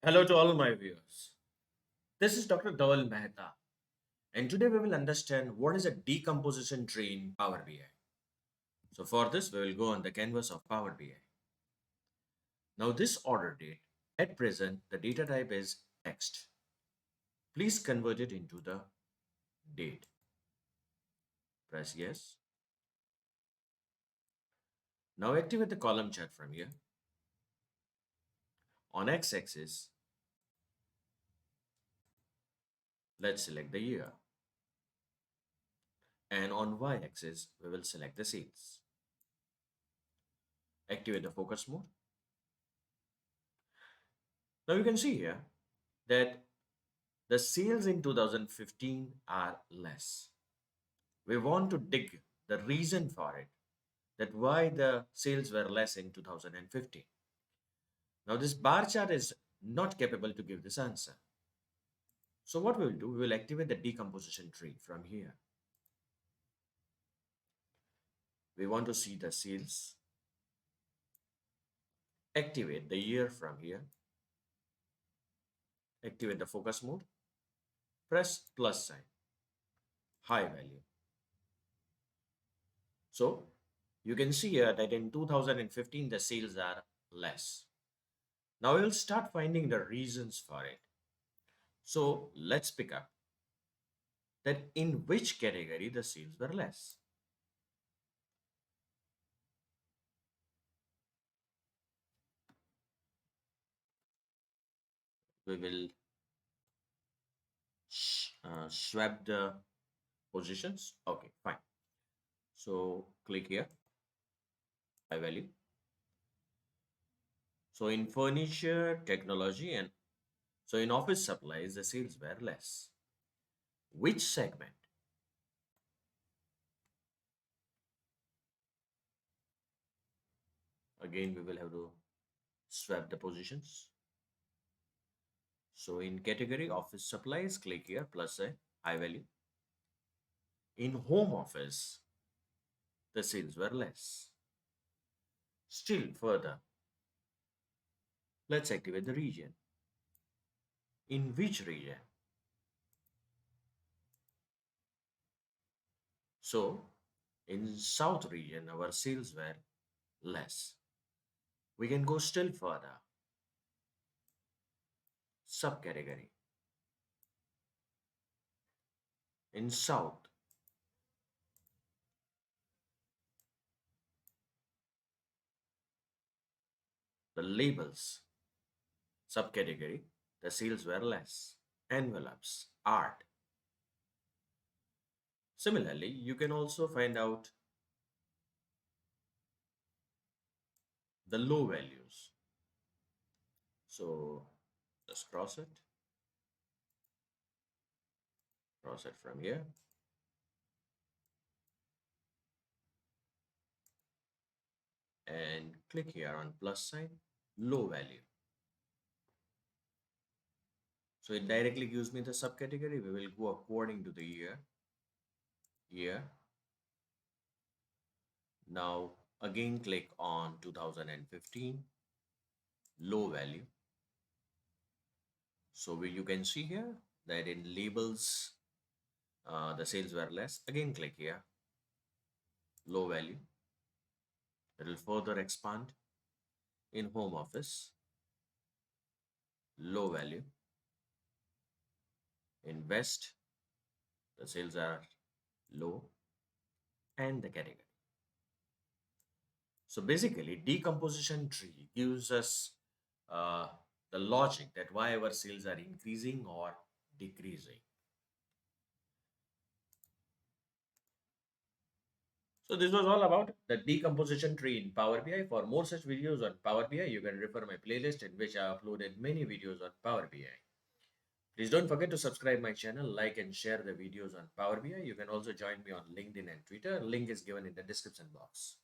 Hello to all my viewers. This is Dr. Dhaval Maheta, and today we will understand what is a decomposition tree in Power BI. So for this, we will go on the canvas of Power BI. Now this order date, at present, the data type is text. Please convert it into the date. Press yes. Now activate the column chart from here. On x-axis, let's select the year. And on y-axis, we will select the sales. Activate the focus mode. Now you can see here that the sales in 2015 are less. We want to dig the reason for it, that why the sales were less in 2015. Now this bar chart is not capable to give this answer. So what we will do, we will activate the decomposition tree from here. We want to see the sales. Activate the year from here. Activate the focus mode. Press plus sign. High value. So you can see here that in 2015 the sales are less. Now we'll start finding the reasons for it. So let's pick up that in which category the sales were less. We will swap the positions. Okay, fine. So click here, high value. So in furniture, technology, and so in office supplies, the sales were less. Which segment? Again, we will have to swap the positions. So in category office supplies, click here plus a high value. In home office, the sales were less. Still further, let's activate the region. In which region? So in south region, our sales were less. We can go still further. Subcategory. In south, the labels subcategory, the sales were less. Envelopes, art. Similarly, you can also find out the low values. So just cross it from here. And click here on plus sign, low value. So it directly gives me the subcategory. We will go according to the year. Now again click on 2015, low value. So you can see here that in labels, the sales were less. Again click here, low value. It will further expand. In home office, low value. In west, the sales are low, and the category. So basically, decomposition tree gives us uh, the logic that why our sales are increasing or decreasing. So this was all about the decomposition tree in Power BI. For more such videos on Power BI, you can refer my playlist in which I uploaded many videos on Power BI. Please don't forget to subscribe my channel, like and share the videos on Power BI. You can also join me on LinkedIn and Twitter. Link is given in the description box.